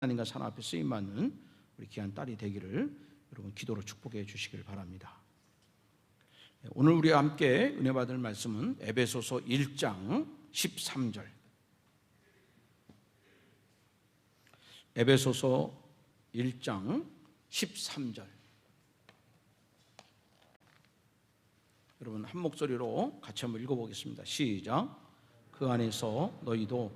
하나님과 사람 앞에 쓰임받는 우리 귀한 딸이 되기를 여러분 기도로 축복해 주시길 바랍니다. 오늘 우리와 함께 은혜 받을 말씀은 에베소서 1장 13절. 에베소서 1장 13절. 여러분 한 목소리로 같이 한번 읽어보겠습니다. 시작. 그 안에서 너희도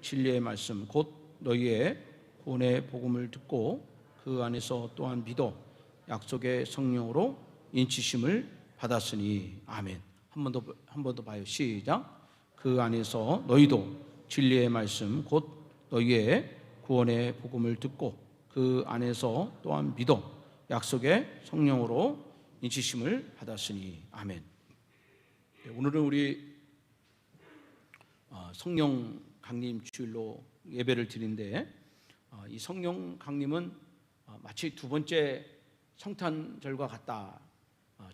진리의 말씀 곧 너희의 구원의 복음을 듣고 그 안에서 또한 믿어 약속의 성령으로 인치심을 받았으니. 아멘. 한 번 더 봐요. 시작. 그 안에서 너희도 진리의 말씀 곧 너희의 구원의 복음을 듣고 그 안에서 또한 믿어 약속의 성령으로 인치심을 받았으니. 아멘. 오늘은 우리 성령 강림 주일로 예배를 드리는데, 이 성령 강림은 마치 두 번째 성탄절과 같다.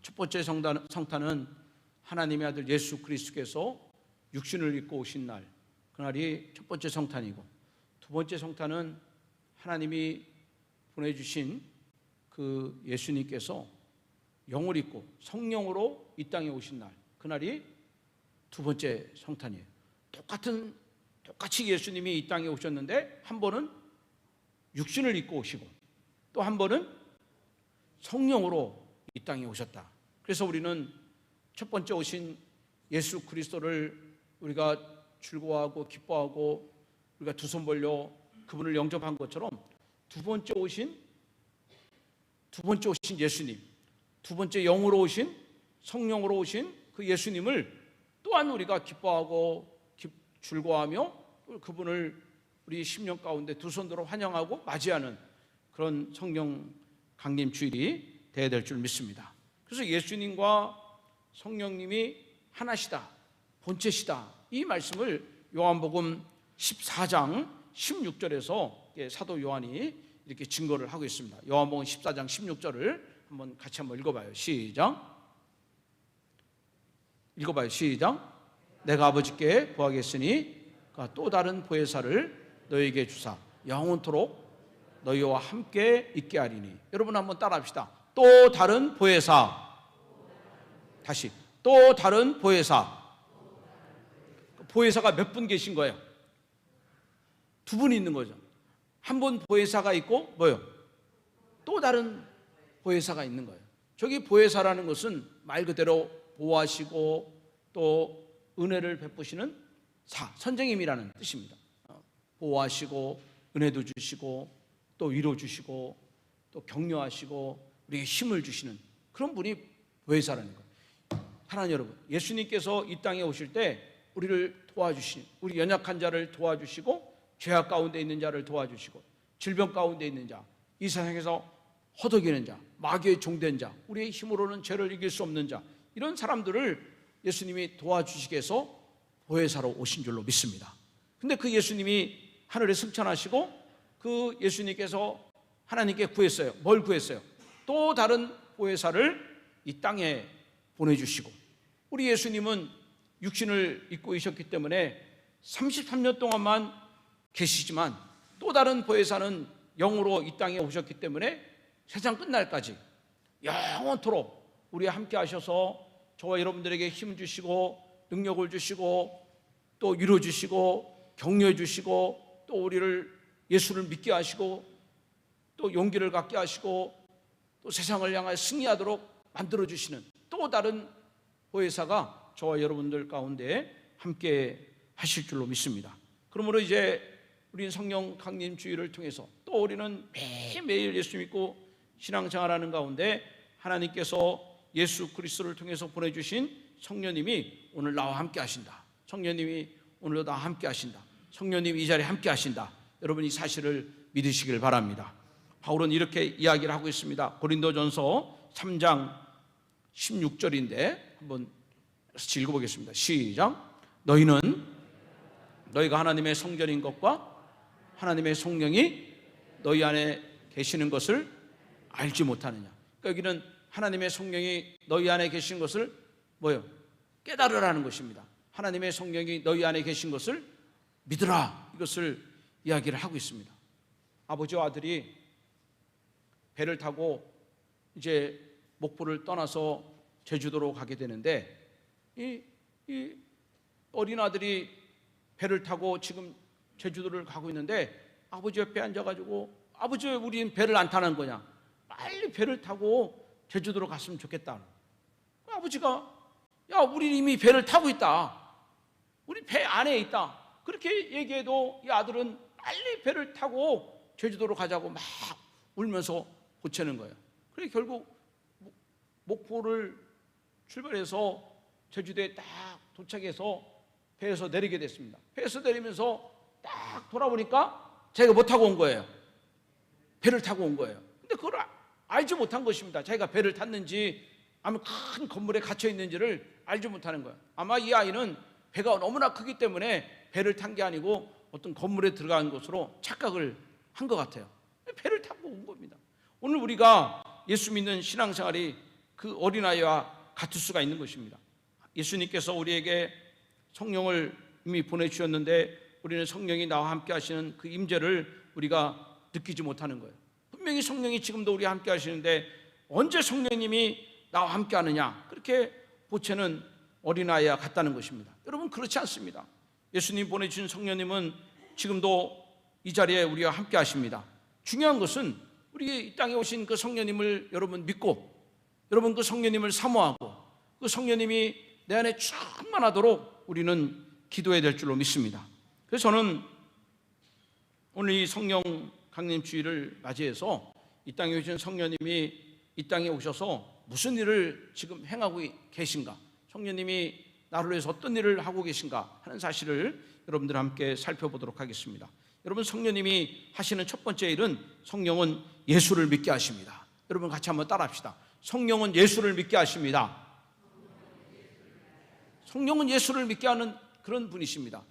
첫 번째 성탄은 하나님의 아들 예수 그리스도께서 육신을 입고 오신 날, 그날이 첫 번째 성탄이고, 두 번째 성탄은 하나님이 보내주신 그 예수님께서 영을 입고 성령으로 이 땅에 오신 날, 그날이 두 번째 성탄이에요. 똑같이 예수님이 이 땅에 오셨는데, 한 번은 육신을 입고 오시고 또 한 번은 성령으로 이 땅에 오셨다. 그래서 우리는 첫 번째 오신 예수 그리스도를 우리가 즐거워하고 기뻐하고 우리가 두 손 벌려 그분을 영접한 것처럼 두 번째 오신 예수님, 두 번째 영으로 오신 성령으로 오신 그 예수님을 또한 우리가 기뻐하고 즐거워하며 그분을 우리 심령 가운데 두 손으로 환영하고 맞이하는 그런 성령 강림 주일이 되어야 될 줄 믿습니다. 그래서 예수님과 성령님이 하나시다, 본체시다, 이 말씀을 요한복음 14장 16절에서 사도 요한이 이렇게 증거를 하고 있습니다. 요한복음 14장 16절을 같이 한번 읽어봐요. 시작. 읽어봐요. 시작. 내가 아버지께 구하겠으니 또 다른 보혜사를 너에게 주사 영원토록 너희와 함께 있게 하리니. 여러분 한번 따라합시다. 또 다른 보혜사. 다시. 또 다른 보혜사. 보혜사가 몇 분 계신 거예요? 두 분 있는 거죠. 한 분 보혜사가 있고 뭐요? 또 다른 보혜사가 있는 거예요. 저기 보혜사라는 것은 말 그대로 보호하시고 또 은혜를 베푸시는 선생님이라는 뜻입니다. 보호하시고 은혜도 주시고 또 위로 주시고 또 격려하시고 우리에게 힘을 주시는 그런 분이 보혜사라는 거예요. 사랑하는 여러분, 예수님께서 이 땅에 오실 때 우리를 도와주신, 우리 연약한 자를 도와주시고 죄악 가운데 있는 자를 도와주시고 질병 가운데 있는 자, 이 세상에서 허덕이는 자, 마귀의 종된 자, 우리의 힘으로는 죄를 이길 수 없는 자, 이런 사람들을 예수님이 도와주시기 위해서 보혜사로 오신 줄로 믿습니다. 근데 그 예수님이 하늘에 승천하시고 그 예수님께서 하나님께 구했어요. 뭘 구했어요? 또 다른 보혜사를 이 땅에 보내주시고, 우리 예수님은 육신을 입고 계셨기 때문에 33년 동안만 계시지만 또 다른 보혜사는 영으로 이 땅에 오셨기 때문에 세상 끝날까지 영원토록 우리와 함께 하셔서 저와 여러분들에게 힘 주시고 능력을 주시고 또 위로 주시고 격려해 주시고 또 우리를 예수를 믿게 하시고 또 용기를 갖게 하시고 또 세상을 향하여 승리하도록 만들어 주시는 또 다른 보혜사가 저와 여러분들 가운데 함께 하실 줄로 믿습니다. 그러므로 이제 우리는 성령 강림 주일을 통해서 또 우리는 매일매일 예수 믿고 신앙생활하는 가운데 하나님께서 예수 그리스도를 통해서 보내주신 성령님이 오늘 나와 함께 하신다. 성령님이 오늘도 나와 함께 하신다. 성령님이 이 자리에 함께 하신다. 여러분 이 사실을 믿으시길 바랍니다. 바울은 이렇게 이야기를 하고 있습니다. 고린도전서 3장 16절인데 한번 읽어보겠습니다. 시작. 너희가 하나님의 성전인 것과 하나님의 성령이 너희 안에 계시는 것을 알지 못하느냐. 그러니까 여기는 하나님의 성령이 너희 안에 계신 것을 뭐요? 깨달으라는 것입니다. 하나님의 성령이 너희 안에 계신 것을 믿으라, 이것을 이야기를 하고 있습니다. 아버지와 아들이 배를 타고 이제 목포를 떠나서 제주도로 가게 되는데, 이 어린 아들이 배를 타고 지금 제주도를 가고 있는데 아버지 옆에 앉아가지고, 아버지 왜 우린 배를 안 타는 거냐, 빨리 배를 타고 제주도로 갔으면 좋겠다. 아버지가, 야, 우리 이미 배를 타고 있다, 우리 배 안에 있다, 그렇게 얘기해도 이 아들은 빨리 배를 타고 제주도로 가자고 막 울면서 보채는 거예요. 그래 결국 목포를 출발해서 제주도에 딱 도착해서 배에서 내리게 됐습니다. 배에서 내리면서 딱 돌아보니까 자기가 뭐 타고 온 거예요? 배를 타고 온 거예요. 근데 그걸 알지 못한 것입니다. 자기가 배를 탔는지 아니면 큰 건물에 갇혀 있는지를 알지 못하는 거예요. 아마 이 아이는 배가 너무나 크기 때문에 배를 탄 게 아니고 어떤 건물에 들어간 것으로 착각을 한 것 같아요. 배를 타고 온 겁니다. 오늘 우리가 예수 믿는 신앙생활이 그 어린아이와 같을 수가 있는 것입니다. 예수님께서 우리에게 성령을 이미 보내주셨는데 우리는 성령이 나와 함께 하시는 그 임재를 우리가 느끼지 못하는 거예요. 분명히 성령이 지금도 우리와 함께 하시는데 언제 성령님이 나와 함께 하느냐, 그렇게 보채는 어린아이와 같다는 것입니다. 여러분, 그렇지 않습니다. 예수님 보내주신 성령님은 지금도 이 자리에 우리와 함께 하십니다. 중요한 것은 우리 이 땅에 오신 그 성령님을 여러분 믿고, 여러분 그 성령님을 사모하고, 그 성령님이 내 안에 충만하도록 우리는 기도해야 될 줄로 믿습니다. 그래서 저는 오늘 이 성령 강림 주일을 맞이해서 이 땅에 오신 성령님이 이 땅에 오셔서 무슨 일을 지금 행하고 계신가, 성령님이 나를 위해서 어떤 일을 하고 계신가 하는 사실을 여러분들 함께 살펴보도록 하겠습니다. 여러분, 성령님이 하시는 첫 번째 일은 성령은 예수를 믿게 하십니다. 여러분 같이 한번 따라합시다. 성령은 예수를 믿게 하십니다. 성령은 예수를 믿게 하는 그런 분이십니다.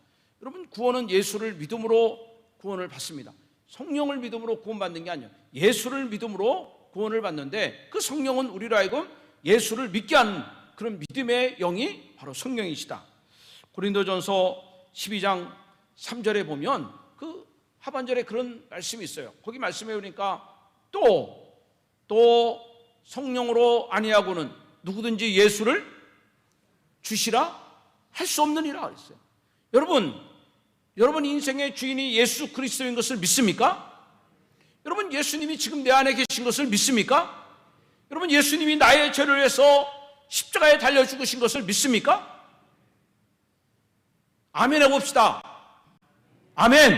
여러분, 구원은 예수를 믿음으로 구원을 받습니다. 성령을 믿음으로 구원받는 게 아니에요. 예수를 믿음으로 구원을 받는데 그 성령은 우리로 하여금 예수를 믿게 하는 그런 믿음의 영이 바로 성령이시다. 고린도전서 12장 3절에 보면 그 하반절에 그런 말씀이 있어요. 거기 말씀해 보니까 또 성령으로 아니하고는 누구든지 예수를 주시라 할 수 없느니라 그랬어요. 여러분 인생의 주인이 예수 그리스도인 것을 믿습니까? 여러분, 예수님이 지금 내 안에 계신 것을 믿습니까? 여러분, 예수님이 나의 죄를 위해서 십자가에 달려 죽으신 것을 믿습니까? 아멘 해봅시다. 아멘.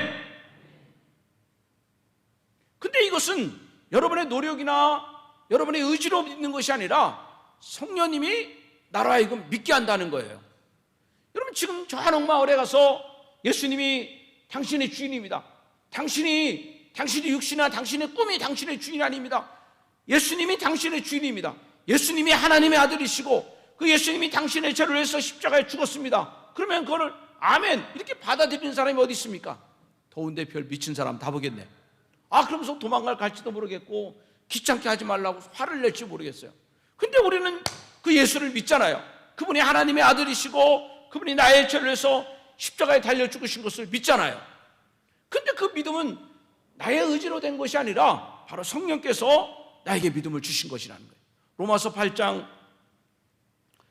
근데 이것은 여러분의 노력이나 여러분의 의지로 믿는 것이 아니라 성령님이 나로 하여금 믿게 한다는 거예요. 여러분, 지금 저 한옥마을에 가서 예수님이 당신의 주인입니다. 당신이 육신이나 당신의 꿈이 당신의 주인이 아닙니다. 예수님이 당신의 주인입니다. 예수님이 하나님의 아들이시고 그 예수님이 당신의 죄를 위해서 십자가에 죽었습니다. 그러면 그거를 아멘 이렇게 받아들이는 사람이 어디 있습니까? 더운데 별 미친 사람 다 보겠네. 그러면서 도망갈지도 모르겠고 귀찮게 하지 말라고 화를 낼지 모르겠어요. 근데 우리는 그 예수를 믿잖아요. 그분이 하나님의 아들이시고 그분이 나의 죄를 위해서 십자가에 달려 죽으신 것을 믿잖아요. 근데 그 믿음은 나의 의지로 된 것이 아니라 바로 성령께서 나에게 믿음을 주신 것이라는 거예요. 로마서 8장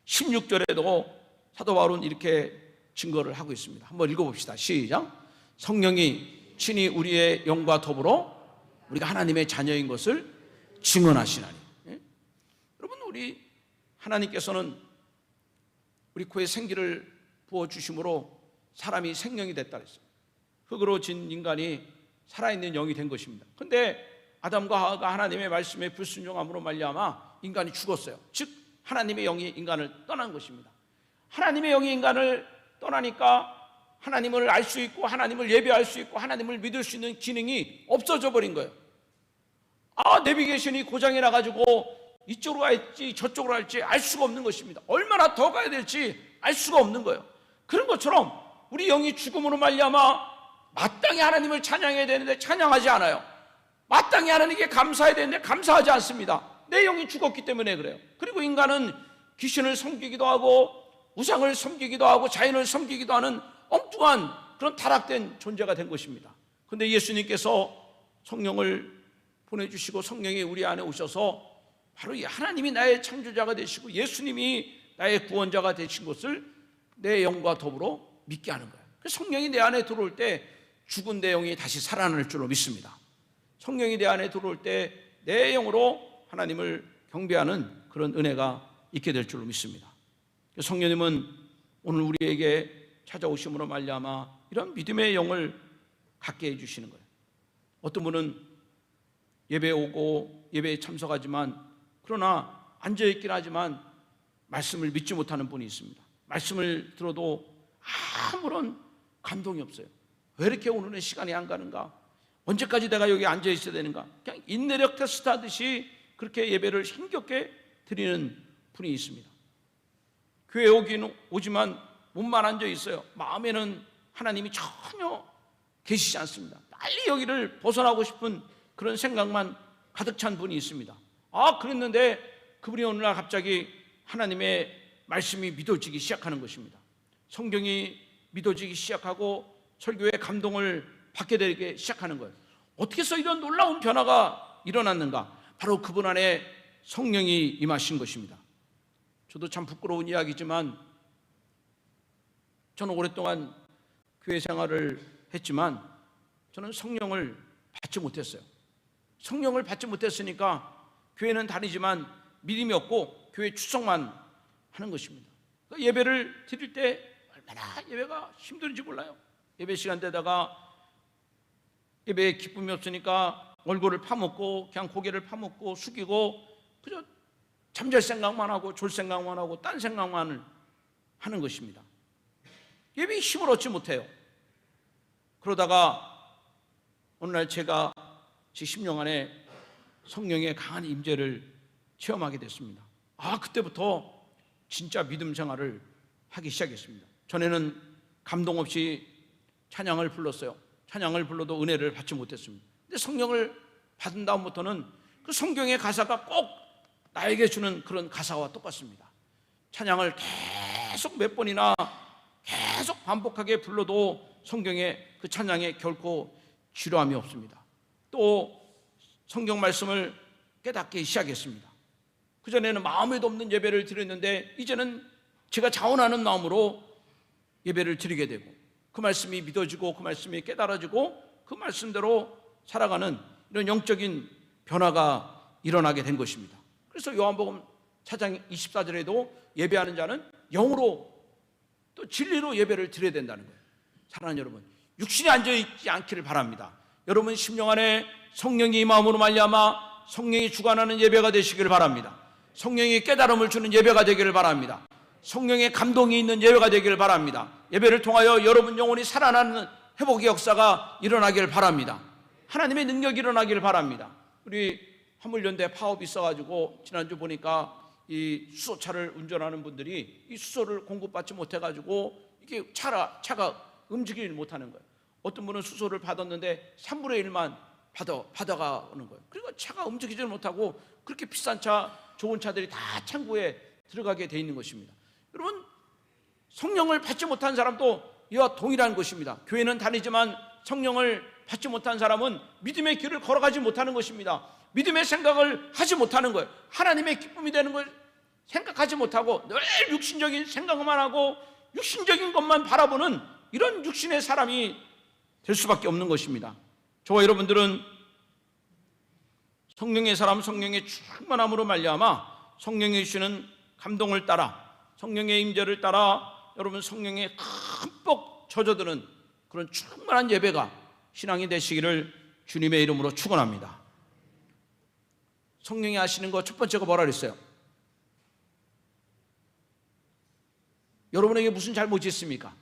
16절에도 사도 바울은 이렇게 증거를 하고 있습니다. 한번 읽어봅시다. 시작. 성령이 친히 우리의 영과 더불어 우리가 하나님의 자녀인 것을 증언하시나니. 여러분, 우리 하나님께서는 우리 코에 생기를 부어주심으로 사람이 생명이 됐다 그랬어요. 흙으로 진 인간이 살아있는 영이 된 것입니다. 그런데 아담과 하와가 하나님의 말씀에 불순종함으로 말미암아 인간이 죽었어요. 즉 하나님의 영이 인간을 떠난 것입니다. 하나님의 영이 인간을 떠나니까 하나님을 알 수 있고 하나님을 예배할 수 있고 하나님을 믿을 수 있는 기능이 없어져 버린 거예요. 내비게이션이 고장이 나가지고 이쪽으로 갈지 저쪽으로 갈지 알 수가 없는 것입니다. 얼마나 더 가야 될지 알 수가 없는 거예요. 그런 것처럼 우리 영이 죽음으로 말미암아 마땅히 하나님을 찬양해야 되는데 찬양하지 않아요. 마땅히 하나님께 감사해야 되는데 감사하지 않습니다. 내 영이 죽었기 때문에 그래요. 그리고 인간은 귀신을 섬기기도 하고 우상을 섬기기도 하고 자연을 섬기기도 하는 엉뚱한 그런 타락된 존재가 된 것입니다. 그런데 예수님께서 성령을 보내주시고 성령이 우리 안에 오셔서 바로 이 하나님이 나의 창조자가 되시고 예수님이 나의 구원자가 되신 것을 내 영과 더불어 믿게 하는 거예요. 성령이 내 안에 들어올 때 죽은 내 영이 다시 살아날 줄로 믿습니다. 성령이 내 안에 들어올 때 내 영으로 하나님을 경배하는 그런 은혜가 있게 될 줄로 믿습니다. 성령님은 오늘 우리에게 찾아오심으로 말미암아 이런 믿음의 영을 갖게 해주시는 거예요. 어떤 분은 예배에 오고 예배에 참석하지만 그러나 앉아있긴 하지만 말씀을 믿지 못하는 분이 있습니다. 말씀을 들어도 아무런 감동이 없어요. 왜 이렇게 오늘은 시간이 안 가는가? 언제까지 내가 여기 앉아있어야 되는가? 그냥 인내력 테스트 하듯이 그렇게 예배를 힘겹게 드리는 분이 있습니다. 교회에 오지만 몸만 앉아있어요. 마음에는 하나님이 전혀 계시지 않습니다. 빨리 여기를 벗어나고 싶은 그런 생각만 가득 찬 분이 있습니다. 그랬는데 그분이 어느 날 갑자기 하나님의 말씀이 믿어지기 시작하는 것입니다. 성경이 믿어지기 시작하고 설교에 감동을 받게 되기 시작하는 거예요. 어떻게 해서 이런 놀라운 변화가 일어났는가? 바로 그분 안에 성령이 임하신 것입니다. 저도 참 부끄러운 이야기지만 저는 오랫동안 교회 생활을 했지만 저는 성령을 받지 못했어요. 성령을 받지 못했으니까 교회는 다니지만 믿음이 없고 교회 출석만 하는 것입니다. 예배를 드릴 때 얼마나 예배가 힘든지 몰라요. 예배 시간 되다가 예배에 기쁨이 없으니까 얼굴을 파묻고 그냥 고개를 파묻고 숙이고 그저 잠잘 생각만 하고 졸 생각만 하고 딴 생각만 하는 것입니다. 예배에 힘을 얻지 못해요. 그러다가 어느 날 제가 제 심령 안에 성령의 강한 임재를 체험하게 됐습니다. 그때부터 진짜 믿음 생활을 하기 시작했습니다. 전에는 감동 없이 찬양을 불렀어요. 찬양을 불러도 은혜를 받지 못했습니다. 근데 성령을 받은 다음부터는 그 성경의 가사가 꼭 나에게 주는 그런 가사와 똑같습니다. 찬양을 계속 몇 번이나 계속 반복하게 불러도 성경의 그 찬양에 결코 지루함이 없습니다. 또 성경 말씀을 깨닫기 시작했습니다. 그전에는 마음에도 없는 예배를 드렸는데 이제는 제가 자원하는 마음으로 예배를 드리게 되고 그 말씀이 믿어지고 그 말씀이 깨달아지고 그 말씀대로 살아가는 이런 영적인 변화가 일어나게 된 것입니다. 그래서 요한복음 4장 24절에도 예배하는 자는 영으로 또 진리로 예배를 드려야 된다는 거예요. 사랑하는 여러분, 육신이 앉아있지 않기를 바랍니다. 여러분 심령 안에 성령이 마음으로 말미암아 성령이 주관하는 예배가 되시기를 바랍니다. 성령이 깨달음을 주는 예배가 되기를 바랍니다. 성령의 감동이 있는 예배가 되기를 바랍니다. 예배를 통하여 여러분 영혼이 살아나는 회복의 역사가 일어나기를 바랍니다. 하나님의 능력이 일어나기를 바랍니다. 우리 화물연대 파업이 있어가지고 지난주 보니까 이 수소차를 운전하는 분들이 이 수소를 공급받지 못해가지고 이게 차가 움직이지 못하는 거예요. 어떤 분은 수소를 받았는데 3분의 1만 받아가는 거예요. 그리고 차가 움직이지 못하고 그렇게 비싼 차, 좋은 차들이 다 창고에 들어가게 돼 있는 것입니다. 여러분, 성령을 받지 못한 사람도 이와 동일한 것입니다. 교회는 다니지만 성령을 받지 못한 사람은 믿음의 길을 걸어가지 못하는 것입니다. 믿음의 생각을 하지 못하는 거예요. 하나님의 기쁨이 되는 걸 생각하지 못하고 늘 육신적인 생각만 하고 육신적인 것만 바라보는 이런 육신의 사람이 될 수밖에 없는 것입니다. 저와 여러분들은 성령의 사람, 성령의 충만함으로 말미암아 성령이 주시는 감동을 따라 성령의 임재를 따라 여러분 성령에 흠뻑 젖어드는 그런 충만한 예배가 신앙이 되시기를 주님의 이름으로 축원합니다. 성령이 하시는 거 첫 번째가 뭐라 그랬어요? 여러분에게 무슨 잘못이 있습니까?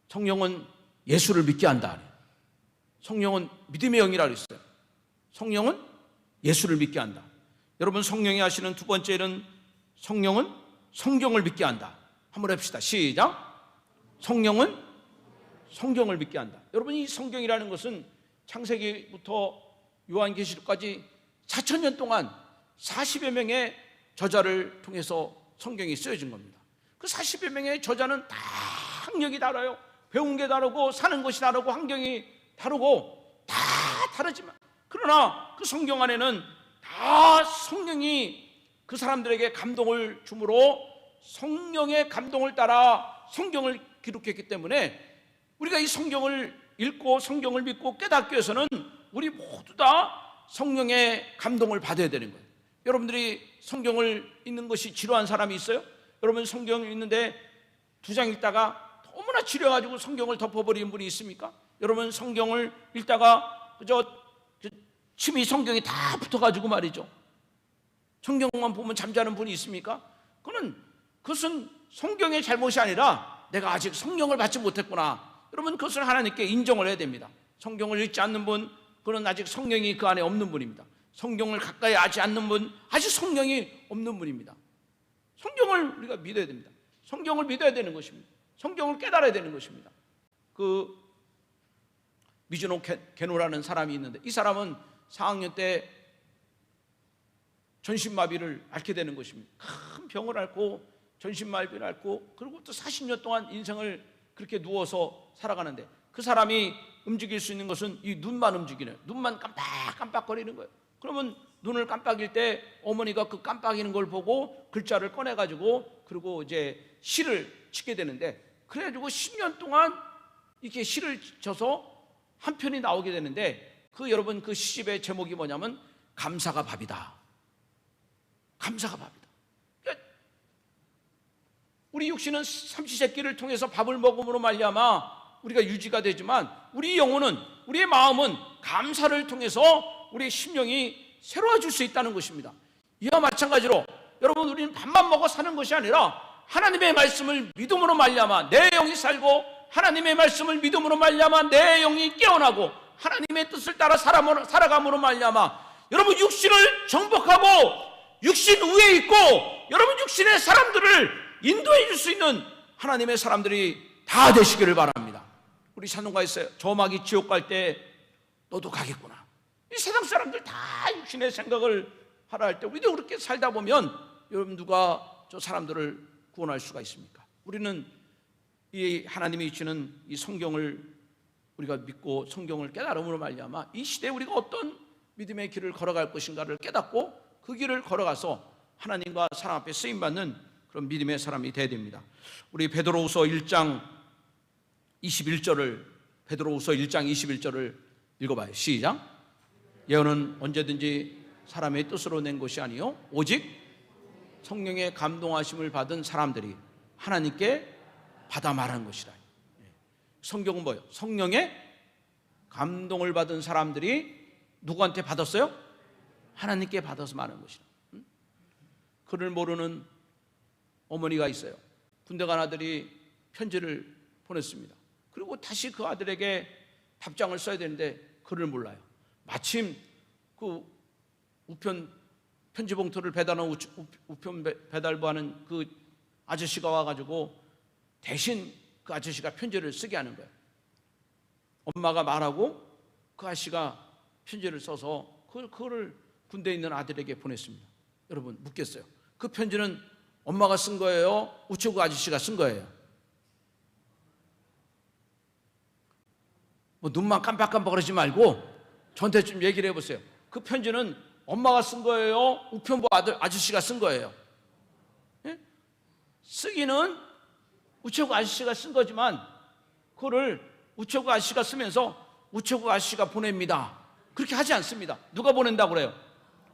성령은 예수를 믿게 한다. 성령은 믿음의 영이라 그랬어요. 성령은 예수를 믿게 한다. 여러분 성령이 하시는 두 번째 일은 성령은 성경을 믿게 한다. 한번 해봅시다. 시작. 성령은 성경을 믿게 한다. 여러분 이 성경이라는 것은 창세기부터 요한계시록까지 4,000년 동안 40여 명의 저자를 통해서 성경이 쓰여진 겁니다. 그 40여 명의 저자는 다 학력이 달라요. 배운 게 다르고 사는 것이 다르고 환경이 다르고 다 다르지만, 그러나 그 성경 안에는 다 성령이 그 사람들에게 감동을 주므로 성령의 감동을 따라 성경을 기록했기 때문에 우리가 이 성경을 읽고 성경을 믿고 깨닫기 위해서는 우리 모두 다 성령의 감동을 받아야 되는 거예요. 여러분들이 성경을 읽는 것이 지루한 사람이 있어요? 여러분 성경을 읽는데 2장 읽다가 너무나 지루해가지고 성경을 덮어버리는 분이 있습니까? 여러분 성경을 읽다가 그저 침이 성경에 다 붙어가지고 말이죠, 성경만 보면 잠자는 분이 있습니까? 그것은 성경의 잘못이 아니라 내가 아직 성령을 받지 못했구나. 여러분 그것을 하나님께 인정을 해야 됩니다. 성경을 읽지 않는 분, 그는 아직 성령이 그 안에 없는 분입니다. 성경을 가까이 하지 않는 분, 아직 성령이 없는 분입니다. 성경을 우리가 믿어야 됩니다. 성경을 믿어야 되는 것입니다. 성경을 깨달아야 되는 것입니다. 그 미즈노 게노라는 사람이 있는데, 이 사람은 4학년 때 전신마비를 앓게 되는 것입니다. 큰 병을 앓고 전신마비를 앓고, 그리고 또 40년 동안 인생을 그렇게 누워서 살아가는데, 그 사람이 움직일 수 있는 것은 이 눈만 움직이는, 눈만 깜빡깜빡거리는 거예요. 그러면 눈을 깜빡일 때 어머니가 그 깜빡이는 걸 보고 글자를 꺼내가지고 그리고 이제 시를 치게 되는데, 그래가지고 10년 동안 이렇게 시를 쳐서 한 편이 나오게 되는데, 여러분 그 시집의 제목이 뭐냐면 감사가 밥이다. 감사가 밥이다. 그러니까 우리 육신은 삼시세끼를 통해서 밥을 먹음으로 말미암아 우리가 유지가 되지만, 우리 영혼은, 우리의 마음은 감사를 통해서 우리의 심령이 새로워질 수 있다는 것입니다. 이와 마찬가지로 여러분, 우리는 밥만 먹어 사는 것이 아니라 하나님의 말씀을 믿음으로 말미암아 내 영이 살고, 하나님의 말씀을 믿음으로 말미암아 내 영이 깨어나고, 하나님의 뜻을 따라 살아감으로 말미암아 여러분 육신을 정복하고 육신 위에 있고 여러분 육신의 사람들을 인도해 줄 수 있는 하나님의 사람들이 다 되시기를 바랍니다. 우리 찬송가 있어요. 저막이 지옥 갈 때 너도 가겠구나. 이 세상 사람들 다 육신의 생각을 하라 할 때 우리도 그렇게 살다 보면 여러분 누가 저 사람들을 구원할 수가 있습니까? 우리는 이 하나님이 주시는 이 성경을 우리가 믿고 성경을 깨달음으로 말미암아 이 시대에 우리가 어떤 믿음의 길을 걸어갈 것인가를 깨닫고 그 길을 걸어가서 하나님과 사람 앞에 쓰임받는 그런 믿음의 사람이 되어야 됩니다. 우리 베드로후서 1장 21절을 베드로후서 1장 21절을 읽어봐요. 시작. 예언은 언제든지 사람의 뜻으로 낸 것이 아니요 오직 성령의 감동하심을 받은 사람들이 하나님께 받아 말한 것이라. 성경은 뭐예요? 성령의 감동을 받은 사람들이 누구한테 받았어요? 하나님께 받아서 말한 것이라. 그를 모르는 어머니가 있어요. 군대 간 아들이 편지를 보냈습니다. 그리고 다시 그 아들에게 답장을 써야 되는데 그를 몰라요. 마침 그 우편 편지 봉투를 배달하는 우편 배달부 하는 그 아저씨가 와가지고 대신 그 아저씨가 편지를 쓰게 하는 거예요. 엄마가 말하고 그 아저씨가 편지를 써서 그거를 군대에 있는 아들에게 보냈습니다. 여러분 묻겠어요. 그 편지는 엄마가 쓴 거예요? 우체국 아저씨가 쓴 거예요? 뭐 눈만 깜빡깜빡거리지 말고 저한테 좀 얘기를 해보세요. 그 편지는 엄마가 쓴 거예요? 우편부 아저씨가 쓴 거예요? 예? 쓰기는 우체국 아저씨가 쓴 거지만 그거를 우체국 아저씨가 쓰면서 우체국 아저씨가 보냅니다. 그렇게 하지 않습니다. 누가 보낸다고 그래요?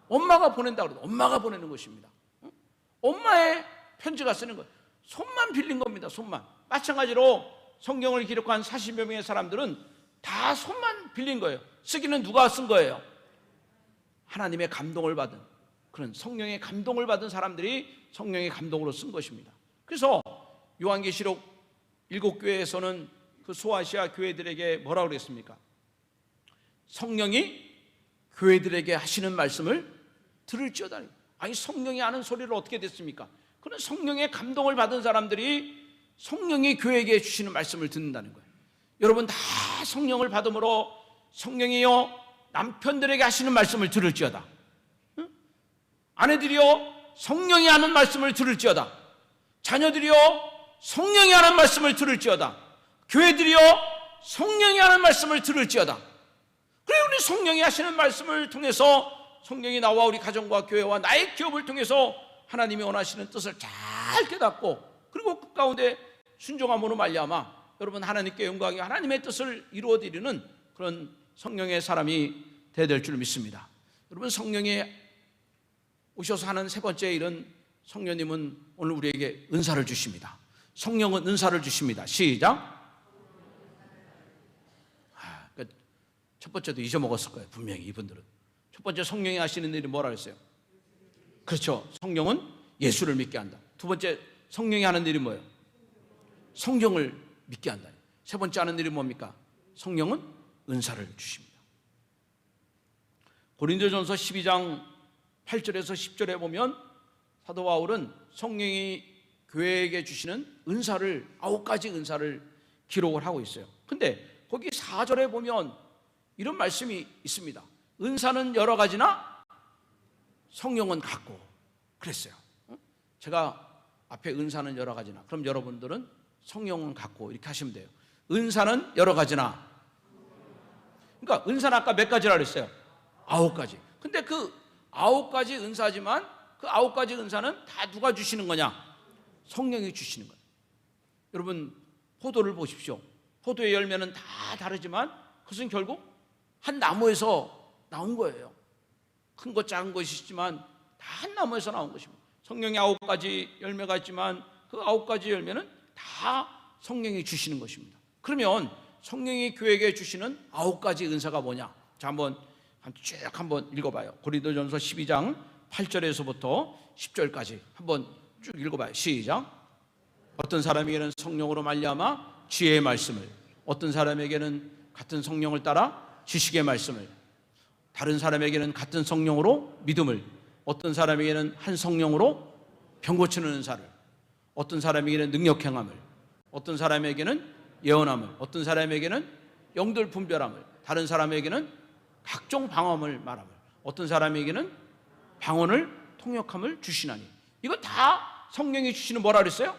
엄마가 보낸다고 그래요. 엄마가 보내는 것입니다. 엄마의 편지가 쓰는 거예요. 손만 빌린 겁니다. 손만. 마찬가지로 성경을 기록한 40여 명의 사람들은 다 손만 빌린 거예요. 쓰기는 누가 쓴 거예요? 하나님의 감동을 받은, 그런 성령의 감동을 받은 사람들이 성령의 감동으로 쓴 것입니다. 그래서 요한계시록 7교회에서는 그 소아시아 교회들에게 뭐라고 그랬습니까? 성령이 교회들에게 하시는 말씀을 들을지어다. 아니 성령이 하는 소리를 어떻게 듣습니까? 그런 성령의 감동을 받은 사람들이 성령이 교회에게 주시는 말씀을 듣는다는 거예요. 여러분 다 성령을 받음으로 성령이요 남편들에게 하시는 말씀을 들을지어다. 응? 아내들이요 성령이 하는 말씀을 들을지어다. 자녀들이요 성령이 하는 말씀을 들을지어다. 교회들이요 성령이 하는 말씀을 들을지어다. 그래, 우리 성령이 하시는 말씀을 통해서 성령이 나와 우리 가정과 교회와 나의 기업을 통해서 하나님이 원하시는 뜻을 잘 깨닫고 그리고 그 가운데 순종함으로 말미암아 여러분 하나님께 영광이 하나님의 뜻을 이루어드리는 그런 성령의 사람이 되어야 될 줄 믿습니다. 여러분, 성령이 오셔서 하는 세 번째 일은 성령님은 오늘 우리에게 은사를 주십니다. 성령은 은사를 주십니다. 시작. 첫 번째도 잊어먹었을 거예요. 분명히 이분들은. 첫 번째 성령이 하시는 일이 뭐라 그랬어요? 그렇죠. 성령은 예수를 믿게 한다. 두 번째 성령이 하는 일이 뭐예요? 성경을 믿게 한다. 세 번째 하는 일이 뭡니까? 성령은 은사를 주십니다. 고린도전서 12장 8절에서 10절에 보면 사도 바울은 성령이 교회에게 주시는 은사를 9가지 은사를 기록을 하고 있어요. 근데 거기 4절에 보면 이런 말씀이 있습니다. 은사는 여러 가지나 성령은 같고 그랬어요. 제가 앞에 은사는 여러 가지나, 그럼 여러분들은 성령은 같고 이렇게 하시면 돼요. 은사는 여러 가지나, 그러니까 은사는 아까 몇 가지라 그랬어요? 9가지. 근데 그 9가지 은사지만 그 9가지 은사는 다 누가 주시는 거냐? 성령이 주시는 거예요. 여러분, 포도를 보십시오. 포도의 열매는 다 다르지만 그것은 결국 한 나무에서 나온 거예요. 큰 것 작은 것이 있지만 다 한 나무에서 나온 것입니다. 성령이 9가지 열매가 있지만 그 9가지 열매는 다 성령이 주시는 것입니다. 그러면 성령이 교회에게 주시는 9가지 은사가 뭐냐? 자, 쭉 한번 읽어봐요. 고린도전서 12장 8절에서부터 10절까지 한번 쭉 읽어봐요. 시작. 어떤 사람에게는 성령으로 말미암아 지혜의 말씀을, 어떤 사람에게는 같은 성령을 따라 지식의 말씀을, 다른 사람에게는 같은 성령으로 믿음을, 어떤 사람에게는 한 성령으로 병 고치는 은사를, 어떤 사람에게는 능력 행함을, 어떤 사람에게는 예언함을, 어떤 사람에게는 영들 분별함을, 다른 사람에게는 각종 방언을 말함을, 어떤 사람에게는 방언을 통역함을 주시나니. 이거 다 성령이 주시는 뭐라 그랬어요?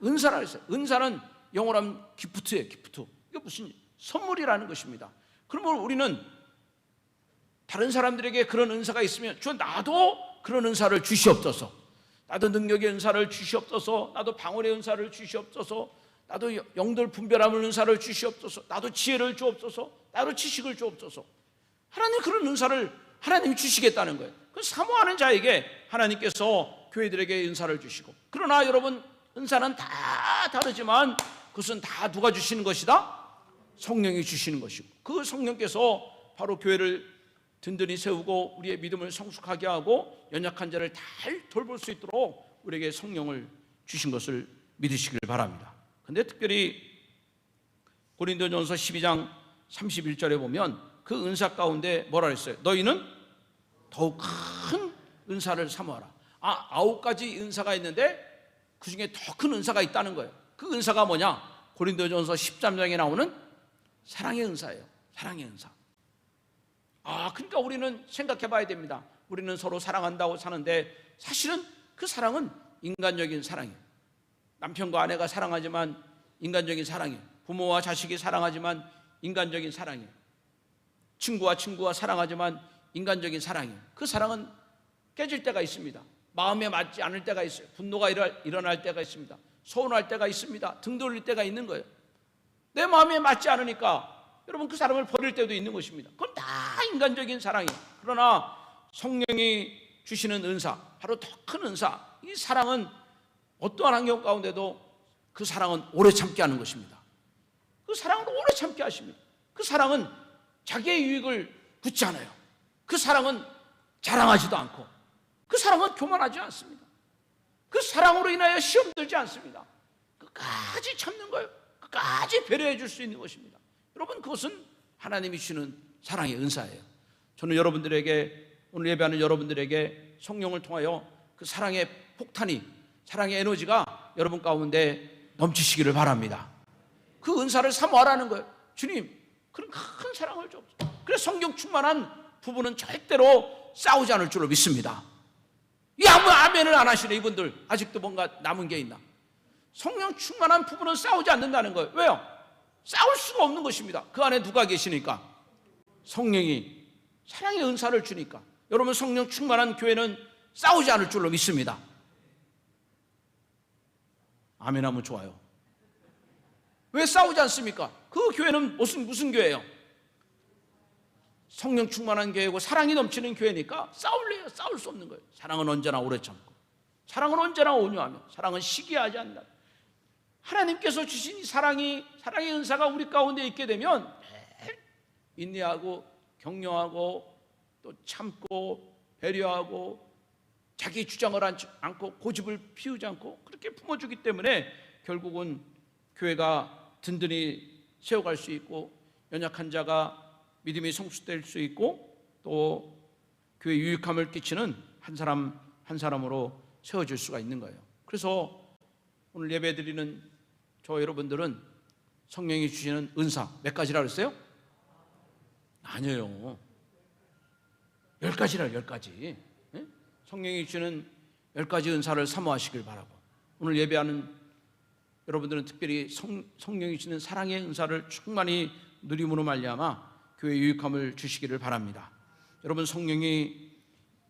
은사라 그랬어요. 은사는 영어로 하면 기프트예요. 기프트. 이게 무슨 선물이라는 것입니다. 그러면 우리는 다른 사람들에게 그런 은사가 있으면 주, 나도 그런 은사를 주시옵소서, 나도 능력의 은사를 주시옵소서, 나도 방언의 은사를 주시옵소서, 나도 영들 분별함을 은사를 주시옵소서, 나도 지혜를 주옵소서, 나도 지식을 주옵소서. 하나님 그런 은사를 하나님이 주시겠다는 거예요. 그 사모하는 자에게 하나님께서 교회들에게 은사를 주시고, 그러나 여러분, 은사는 다 다르지만 그것은 다 누가 주시는 것이다? 성령이 주시는 것이고, 그 성령께서 바로 교회를 든든히 세우고 우리의 믿음을 성숙하게 하고 연약한 자를 잘 돌볼 수 있도록 우리에게 성령을 주신 것을 믿으시길 바랍니다. 그런데 특별히 고린도전서 12장 31절에 보면 그 은사 가운데 뭐라 그랬어요? 너희는 더욱 큰 은사를 사모하라. 9가지 은사가 있는데 그 중에 더 큰 은사가 있다는 거예요. 그 은사가 뭐냐? 고린도전서 13장에 나오는 사랑의 은사예요. 사랑의 은사. 그러니까 우리는 생각해 봐야 됩니다. 우리는 서로 사랑한다고 사는데 사실은 그 사랑은 인간적인 사랑이에요. 남편과 아내가 사랑하지만 인간적인 사랑이에요. 부모와 자식이 사랑하지만 인간적인 사랑이에요. 친구와 사랑하지만 인간적인 사랑이에요. 그 사랑은 깨질 때가 있습니다. 마음에 맞지 않을 때가 있어요. 분노가 일어날 때가 있습니다. 서운할 때가 있습니다. 등 돌릴 때가 있는 거예요. 내 마음에 맞지 않으니까 여러분 그 사람을 버릴 때도 있는 것입니다. 그건 다 인간적인 사랑이에요. 그러나 성령이 주시는 은사, 바로 더 큰 은사, 이 사랑은 어떠한 환경 가운데도 그 사랑은 오래 참게 하는 것입니다. 그 사랑은 오래 참게 하십니다. 그 사랑은 자기의 유익을 붙지 않아요. 그 사랑은 자랑하지도 않고, 그 사랑은 교만하지 않습니다. 그 사랑으로 인하여 시험 들지 않습니다. 끝까지 참는 거예요. 끝까지 배려해 줄 수 있는 것입니다. 여러분, 그것은 하나님이 주시는 사랑의 은사예요. 저는 여러분들에게, 오늘 예배하는 여러분들에게 성령을 통하여 그 사랑의 폭탄이, 사랑의 에너지가 여러분 가운데 넘치시기를 바랍니다. 그 은사를 사모하라는 거예요. 주님, 그런 큰 사랑을 주옵소서. 그래서 성령 충만한 부부는 절대로 싸우지 않을 줄로 믿습니다. 이 아멘을 안 하시네. 이분들 아직도 뭔가 남은 게 있나? 성령 충만한 부부는 싸우지 않는다는 거예요. 왜요? 싸울 수가 없는 것입니다. 그 안에 누가 계시니까? 성령이 사랑의 은사를 주니까 여러분 성령 충만한 교회는 싸우지 않을 줄로 믿습니다. 아멘 하면 좋아요. 왜 싸우지 않습니까? 그 교회는 무슨 교회예요? 성령 충만한 교회고 사랑이 넘치는 교회니까 싸울래요? 싸울 수 없는 거예요. 사랑은 언제나 오래 참고, 사랑은 언제나 온유하며, 사랑은 시기하지 않는다. 하나님께서 주신 이 사랑의 은사가 우리 가운데 있게 되면 인내하고 격려하고 또 참고 배려하고 자기 주장을 않고 고집을 피우지 않고 그렇게 품어주기 때문에 결국은 교회가 든든히 세워갈 수 있고 연약한 자가 믿음이 성숙될 수 있고 또 교회에 유익함을 끼치는 한 사람 한 사람으로 세워질 수가 있는 거예요. 그래서 오늘 예배드리는 저 여러분들은 성령이 주시는 은사 몇 가지라고 했어요? 아니에요. 10가지라 10가지. 네? 성령이 주시는 10가지 은사를 사모하시길 바라고, 오늘 예배하는 여러분들은 특별히 성령이 주시는 사랑의 은사를 충만히 누림으로 말미암아 교회에 유익함을 주시기를 바랍니다. 여러분, 성령이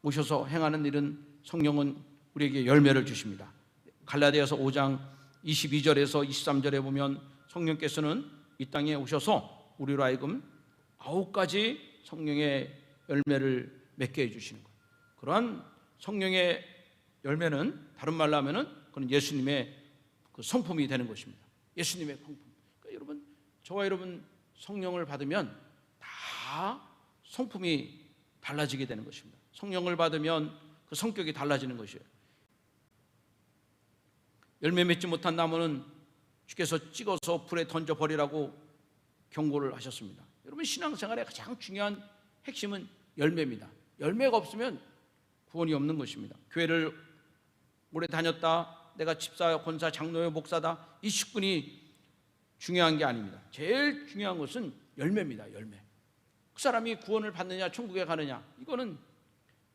오셔서 행하는 일은 성령은 우리에게 열매를 주십니다. 갈라디아서 5장 22절에서 23절에 보면 성령께서는 이 땅에 오셔서 우리로 하여금 9가지 성령의 열매를 맺게 해주시는 거예요. 그러한 성령의 열매는 다른 말로 하면은 그건 예수님의 그 성품이 되는 것입니다. 예수님의 성품. 그러니까 여러분, 저와 여러분 성령을 받으면 다 성품이 달라지게 되는 것입니다. 성령을 받으면 그 성격이 달라지는 것이에요. 열매 맺지 못한 나무는 주께서 찍어서 불에 던져버리라고 경고를 하셨습니다. 여러분, 신앙생활의 가장 중요한 핵심은 열매입니다. 열매가 없으면 구원이 없는 것입니다. 교회를 오래 다녔다, 내가 집사요, 권사, 장로요, 목사다, 이 직분이 중요한 게 아닙니다. 제일 중요한 것은 열매입니다. 열매. 그 사람이 구원을 받느냐 천국에 가느냐, 이거는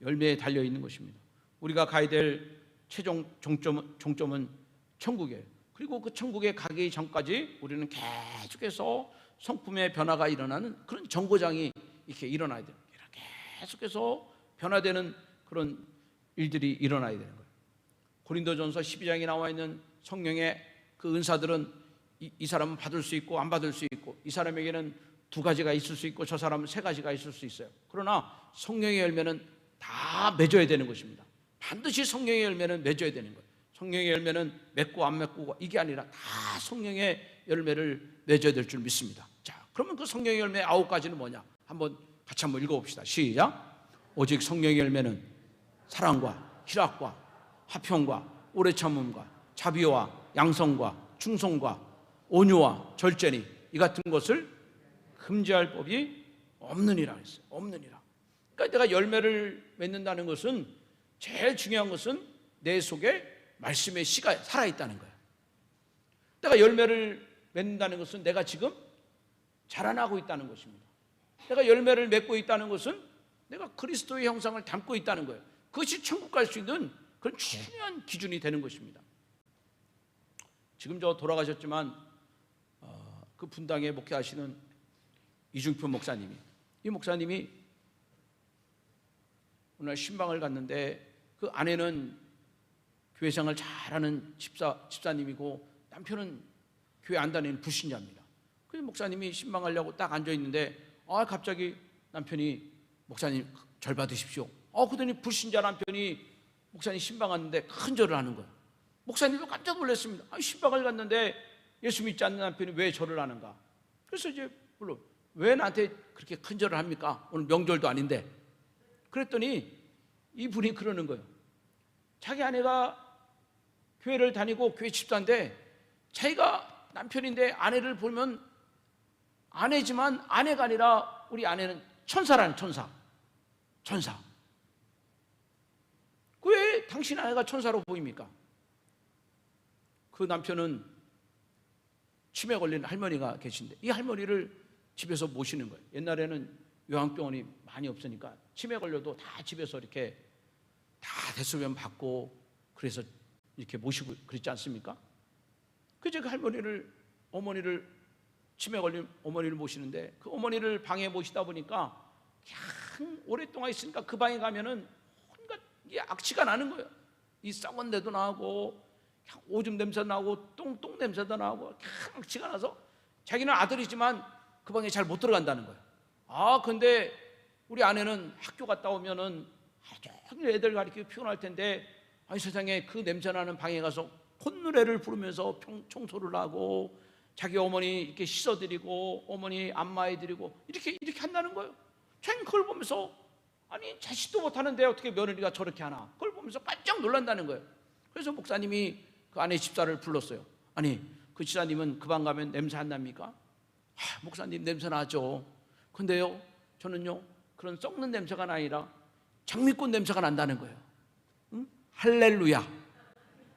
열매에 달려 있는 것입니다. 우리가 가야 될 최종 종점은 천국이에요. 그리고 그 천국에 가기 전까지 우리는 계속해서 성품의 변화가 일어나는 그런 정거장이 이렇게 일어나야 돼요. 계속해서 변화되는 그런 일들이 일어나야 되는 거예요. 고린도전서 12장에 나와 있는 성령의 그 은사들은 이 사람은 받을 수 있고 안 받을 수 있고, 이 사람에게는 2가지가 있을 수 있고 저 사람은 3가지가 있을 수 있어요. 그러나 성령의 열매는 다 맺어야 되는 것입니다. 반드시 성령의 열매는 맺어야 되는 거예요. 성령의 열매는 맺고 안 맺고 이게 아니라 다 성령의 열매를 맺어야 될 줄 믿습니다. 자, 그러면 그 성령의 열매 9가지는 뭐냐? 같이 한번 읽어봅시다. 시작. 오직 성령의 열매는 사랑과 희락과 화평과 오래 참음과 자비와 양성과 충성과 온유와 절제니 이 같은 것을 금지할 법이 없느니라 했어요. 없느니라. 그러니까 내가 열매를 맺는다는 것은 제일 중요한 것은 내 속에 말씀의 씨가 살아있다는 거예요. 내가 열매를 맺는다는 것은 내가 지금 자라나고 있다는 것입니다. 내가 열매를 맺고 있다는 것은 내가 그리스도의 형상을 담고 있다는 거예요. 그것이 천국 갈 수 있는 그런 중요한 기준이 되는 것입니다. 지금 저 돌아가셨지만 그 분당에 목회하시는 이중표 목사님이, 이 목사님이 오늘 신방을 갔는데 그 아내는 교회생활 잘하는 집사님이고 남편은 교회 안 다니는 불신자입니다. 그 목사님이 신방하려고 딱 앉아있는데 갑자기 남편이 목사님 절 받으십시오. 그러더니 불신자 남편이 목사님 신방 갔는데 큰절을 하는 거예요. 목사님도 깜짝 놀랐습니다. 신방을 갔는데 예수 믿지 않는 남편이 왜 절을 하는가. 그래서 이제 물론 왜 나한테 그렇게 큰절을 합니까? 오늘 명절도 아닌데. 그랬더니 이분이 그러는 거예요. 자기 아내가 교회를 다니고 교회 집사인데 자기가 남편인데 아내를 보면 아내지만 아내가 아니라 우리 아내는 천사라는 천사. 왜 당신 아내가 천사로 보입니까? 그 남편은 치매 걸린 할머니가 계신데 이 할머니를 집에서 모시는 거예요. 옛날에는 요양병원이 많이 없으니까 치매 걸려도 다 집에서 이렇게 다 대소변 받고 그래서 이렇게 모시고 그랬지 않습니까? 그제 그 어머니를 치매 걸린 어머니를 모시는데 그 어머니를 방에 모시다 보니까 그냥 오랫동안 있으니까 그 방에 가면은 온갖 이게 악취가 나는 거예요. 이 썩은 데도 나고 그냥 오줌 냄새 나고 똥 냄새도 나고 그냥 악취가 나서 자기는 아들이지만 그 방에 잘 못 들어간다는 거예요. 근데 우리 아내는 학교 갔다 오면은 하루 종일 애들 가르치고 피곤할 텐데 아니 세상에 그 냄새나는 방에 가서 콧노래를 부르면서 청소를 하고 자기 어머니 이렇게 씻어드리고 어머니 안마해드리고 이렇게 한다는 거예요. 전 그걸 보면서 아니 자식도 못하는데 어떻게 며느리가 저렇게 하나, 그걸 보면서 깜짝 놀란다는 거예요. 그래서 목사님이 그 아내 집사를 불렀어요. 아니 그 집사님은 그 방 가면 냄새 안 납니까? 목사님 냄새 나죠. 근데요 저는요 그런 썩는 냄새가 아니라 장미꽃 냄새가 난다는 거예요. 응? 할렐루야.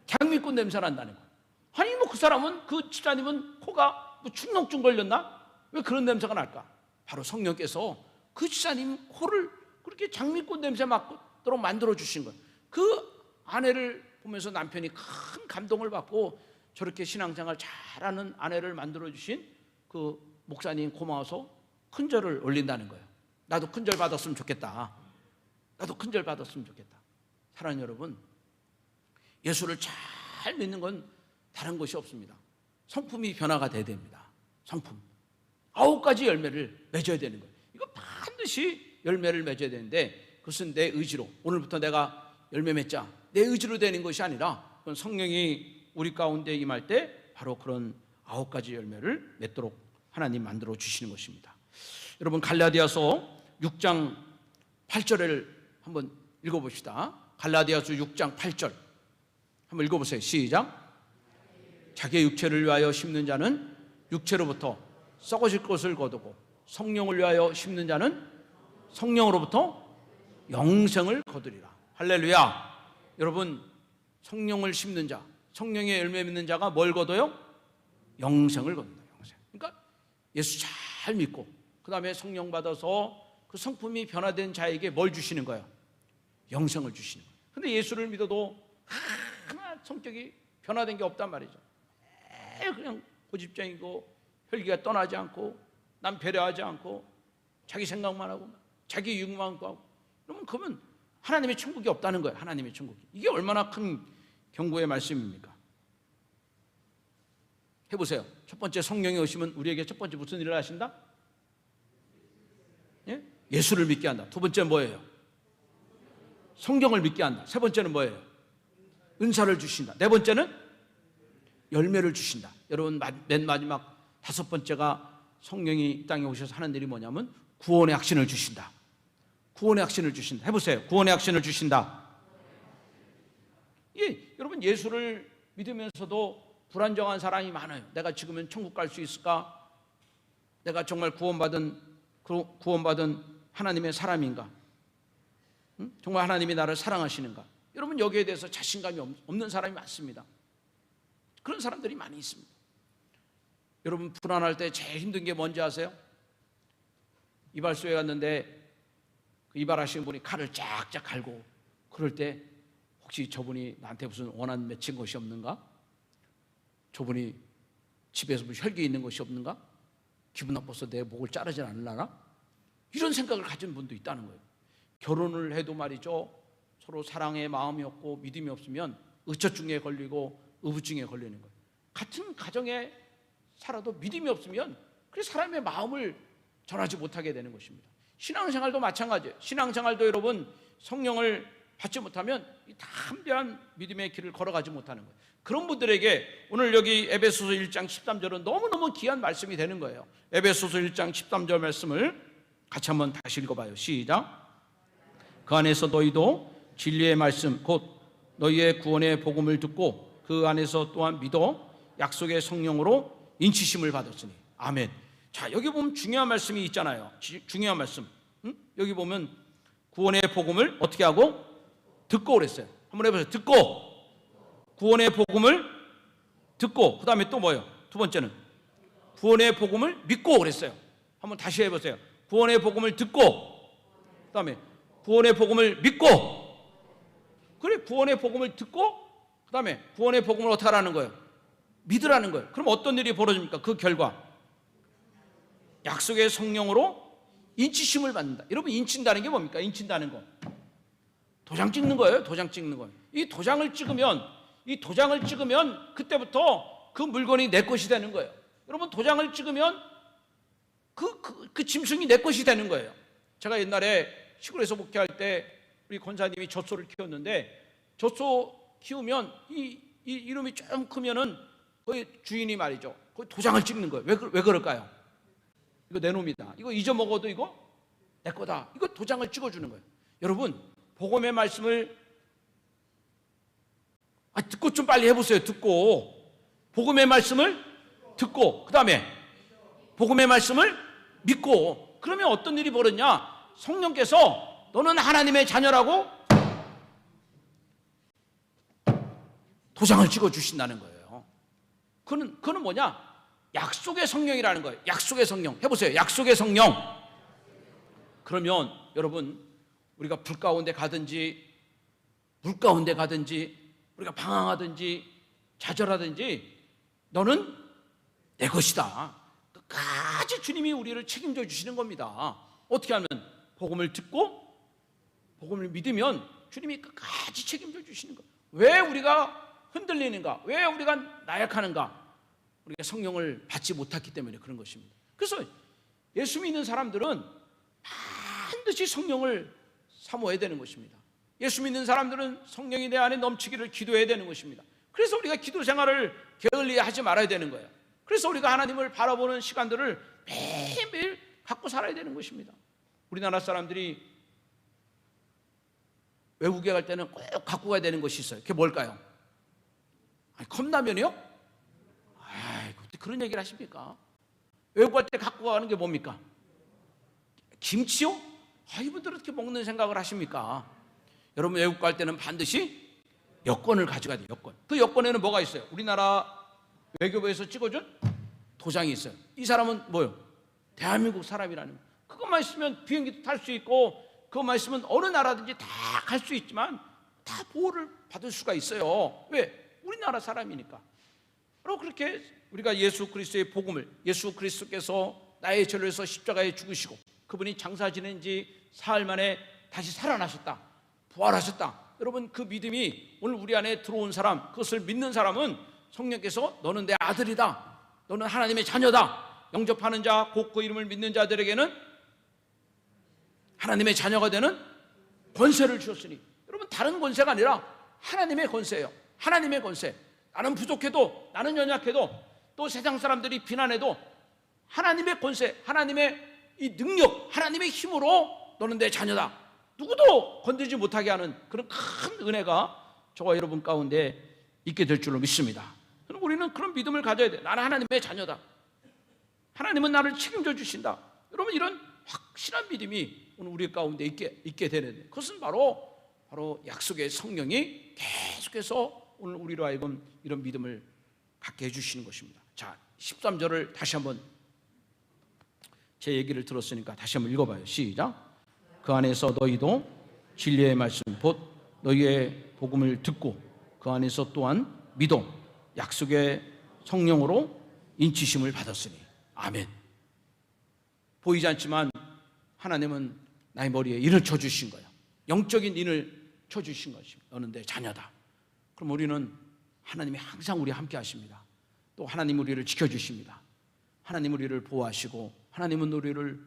장미꽃 냄새가 난다는 거예요. 아니 뭐 그 사람은, 그 집사님은 코가 뭐 축농증 걸렸나? 왜 그런 냄새가 날까? 바로 성령께서 그 집사님 코를 그렇게 장미꽃 냄새 맡도록 만들어 주신 거예요. 그 아내를 보면서 남편이 큰 감동을 받고 저렇게 신앙생활 잘하는 아내를 만들어 주신 그 목사님 고마워서 큰절을 올린다는 거예요. 나도 큰절 받았으면 좋겠다. 나도 큰절 받았으면 좋겠다. 사랑하는 여러분, 예수를 잘 믿는 건 다른 것이 없습니다. 성품이 변화가 돼야 됩니다. 성품 9가지 열매를 맺어야 되는 거예요. 이거 반드시 열매를 맺어야 되는데 그것은 내 의지로, 오늘부터 내가 열매 맺자, 내 의지로 되는 것이 아니라 그건 성령이 우리 가운데 임할 때 바로 그런 9가지 열매를 맺도록 하나님 만들어 주시는 것입니다. 여러분 갈라디아서 6장 8절을 한번 읽어봅시다. 갈라디아서 6장 8절 한번 읽어보세요. 시작. 자기의 육체를 위하여 심는 자는 육체로부터 썩어질 것을 거두고 성령을 위하여 심는 자는 성령으로부터 영생을 거두리라. 할렐루야. 여러분 성령을 심는 자, 성령의 열매 맺는 자가 뭘 거둬요? 영생을 거둔다. 영생. 그러니까 예수 잘 믿고 그 다음에 성령 받아서 그 성품이 변화된 자에게 뭘 주시는 거예요? 영생을 주시는 거예요. 근데 예수를 믿어도 하나 성격이 변화된 게 없단 말이죠. 그냥 고집쟁이고 혈기가 떠나지 않고 남 배려하지 않고 자기 생각만 하고 자기 육망만 하고, 그러면 하나님의 천국이 없다는 거예요. 하나님의 천국이. 이게 얼마나 큰 경고의 말씀입니까? 해보세요. 첫 번째, 성령이 오시면 우리에게 첫 번째 무슨 일을 하신다? 예? 예수를 믿게 한다. 두 번째 뭐예요? 성경을 믿게 한다. 세 번째는 뭐예요? 은사를 주신다. 네 번째는 열매를 주신다. 여러분 맨 마지막 5번째가 성령이 이 땅에 오셔서 하는 일이 뭐냐면 구원의 확신을 주신다. 구원의 확신을 주신다. 해보세요. 구원의 확신을 주신다. 예, 여러분 예수를 믿으면서도 불안정한 사람이 많아요. 내가 지금은 천국 갈 수 있을까? 내가 정말 구원받은 하나님의 사람인가? 응? 정말 하나님이 나를 사랑하시는가? 여러분 여기에 대해서 자신감이 없는 사람이 많습니다. 그런 사람들이 많이 있습니다. 여러분 불안할 때 제일 힘든 게 뭔지 아세요? 이발소에 갔는데 그 이발하시는 분이 칼을 쫙쫙 갈고 그럴 때 혹시 저분이 나한테 무슨 원한 맺힌 것이 없는가? 저분이 집에서 무슨 혈기 있는 것이 없는가? 기분 나빠서 내 목을 자르진 않으려나? 이런 생각을 가진 분도 있다는 거예요. 결혼을 해도 말이죠, 서로 사랑의 마음이 없고 믿음이 없으면 의처증에 걸리고 의부증에 걸리는 거예요. 같은 가정에 살아도 믿음이 없으면 그 사람의 마음을 전하지 못하게 되는 것입니다. 신앙생활도 마찬가지예요. 신앙생활도 여러분 성령을 받지 못하면 이 담대한 믿음의 길을 걸어가지 못하는 거예요. 그런 분들에게 오늘 여기 에베소서 1장 13절은 너무너무 귀한 말씀이 되는 거예요. 에베소서 1장 13절 말씀을 같이 한번 다시 읽어봐요. 시작. 그 안에서 너희도 진리의 말씀 곧 너희의 구원의 복음을 듣고 그 안에서 또한 믿어 약속의 성령으로 인치심을 받았으니. 아멘. 자, 여기 보면 중요한 말씀이 있잖아요. 중요한 말씀. 여기 보면 구원의 복음을 어떻게 하고? 듣고 그랬어요. 한번 해보세요. 듣고. 구원의 복음을 듣고. 그 다음에 또 뭐예요? 두 번째는 구원의 복음을 믿고 그랬어요. 한번 다시 해보세요. 구원의 복음을 듣고, 그 다음에 구원의 복음을 믿고. 그래, 구원의 복음을 듣고 그 다음에 구원의 복음을 어떻게 하라는 거예요? 믿으라는 거예요. 그럼 어떤 일이 벌어집니까? 그 결과 약속의 성령으로 인치심을 받는다. 여러분, 인친다는 게 뭡니까? 인친다는 거. 도장 찍는 거예요. 도장 찍는 거예요. 이 도장을 찍으면 그때부터 그 물건이 내 것이 되는 거예요. 여러분, 도장을 찍으면 그 짐승이 내 것이 되는 거예요. 제가 옛날에 시골에서 목회할 때 우리 권사님이 젖소를 키웠는데, 젖소 키우면 이놈이 좀 크면은 거기 주인이 말이죠, 거기 도장을 찍는 거예요. 왜 그럴까요? 이거 내 놈이다, 이거 잊어먹어도 이거 내 거다, 이거 도장을 찍어주는 거예요. 여러분, 복음의 말씀을 듣고 좀 빨리 해보세요. 듣고, 복음의 말씀을 듣고, 그 다음에 복음의 말씀을 믿고, 그러면 어떤 일이 벌어지냐? 성령께서 너는 하나님의 자녀라고 도장을 찍어주신다는 거예요. 그는 뭐냐? 약속의 성령이라는 거예요. 약속의 성령. 해보세요. 약속의 성령. 그러면 여러분, 우리가 불 가운데 가든지 물 가운데 가든지 우리가 방황하든지 좌절하든지 너는 내 것이다. 끝까지 주님이 우리를 책임져 주시는 겁니다. 어떻게 하면? 복음을 듣고 복음을 믿으면 주님이 끝까지 책임져 주시는 거예요. 왜 우리가 흔들리는가? 왜 우리가 나약하는가? 우리가 성령을 받지 못했기 때문에 그런 것입니다. 그래서 예수 믿는 사람들은 반드시 성령을 사모해야 되는 것입니다. 예수 믿는 사람들은 성령이 내 안에 넘치기를 기도해야 되는 것입니다. 그래서 우리가 기도 생활을 게을리하지 말아야 되는 거예요. 그래서 우리가 하나님을 바라보는 시간들을 매일매일 갖고 살아야 되는 것입니다. 우리나라 사람들이 외국에 갈 때는 꼭 갖고 가야 되는 것이 있어요. 그게 뭘까요? 컵라면이요? 어떻게 그런 얘기를 하십니까? 외국 갈 때 갖고 가는 게 뭡니까? 김치요? 이분들은 어떻게 먹는 생각을 하십니까? 여러분, 외국 갈 때는 반드시 여권을 가져가야 돼요. 여권. 그 여권에는 뭐가 있어요? 우리나라 외교부에서 찍어준 도장이 있어요. 이 사람은 뭐요? 대한민국 사람이라는 거. 그것만 있으면 비행기도 탈 수 있고, 그것만 있으면 어느 나라든지 다 갈 수 있지만 다 보호를 받을 수가 있어요. 왜? 우리나라 사람이니까. 바로 그렇게 우리가 예수 그리스도의 복음을, 예수 그리스도께서 나의 죄를 위해서 십자가에 죽으시고 그분이 장사 지낸 지 사흘 만에 다시 살아나셨다, 부활하셨다. 여러분, 그 믿음이 오늘 우리 안에 들어온 사람, 그것을 믿는 사람은 성령께서 너는 내 아들이다, 너는 하나님의 자녀다, 영접하는 자, 곧 그 이름을 믿는 자들에게는 하나님의 자녀가 되는 권세를 주셨으니, 여러분, 다른 권세가 아니라 하나님의 권세예요. 하나님의 권세. 나는 부족해도, 나는 연약해도, 또 세상 사람들이 비난해도 하나님의 권세, 하나님의 이 능력, 하나님의 힘으로 너는 내 자녀다, 누구도 건드리지 못하게 하는 그런 큰 은혜가 저와 여러분 가운데 있게 될 줄로 믿습니다. 그럼 우리는 그런 믿음을 가져야 돼. 나는 하나님의 자녀다, 하나님은 나를 책임져 주신다. 여러분, 이런 확실한 믿음이 오늘 우리 가운데 있게 되는, 그것은 바로 약속의 성령이 계속해서 오늘 우리로 하여금 이런 믿음을 갖게 해주시는 것입니다. 자, 13절을 다시 한번, 제 얘기를 들었으니까 다시 한번 읽어봐요. 시작. 그 안에서 너희도 진리의 말씀 곧 너희의 복음을 듣고 그 안에서 또한 믿어 약속의 성령으로 인치심을 받았으니. 아멘. 보이지 않지만 하나님은 나의 머리에 인을 쳐주신 거예요. 영적인 인을 쳐주신 것입니다. 너는 내 자녀다. 그럼 우리는 하나님이 항상 우리와 함께 하십니다. 또 하나님 우리를 지켜주십니다. 하나님 우리를 보호하시고, 하나님은 우리를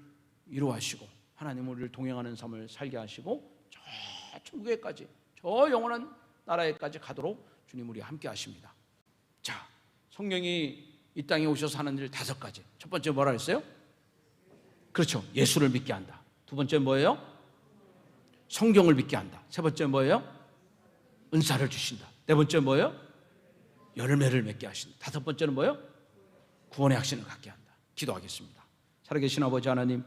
위로하시고, 하나님 우리를 동행하는 삶을 살게 하시고, 저 천국에까지, 저 영원한 나라에까지 가도록 주님 우리와 함께 하십니다. 자, 성령이 이 땅에 오셔서 하는 일 5가지. 첫 번째 뭐라 했어요? 그렇죠, 예수를 믿게 한다. 두 번째 뭐예요? 성경을 믿게 한다. 세 번째 뭐예요? 은사를 주신다. 네 번째 뭐예요? 열매를 맺게 하신다. 다섯 번째는 뭐예요? 구원의 확신을 갖게 한다. 기도하겠습니다. 살아계신 아버지 하나님,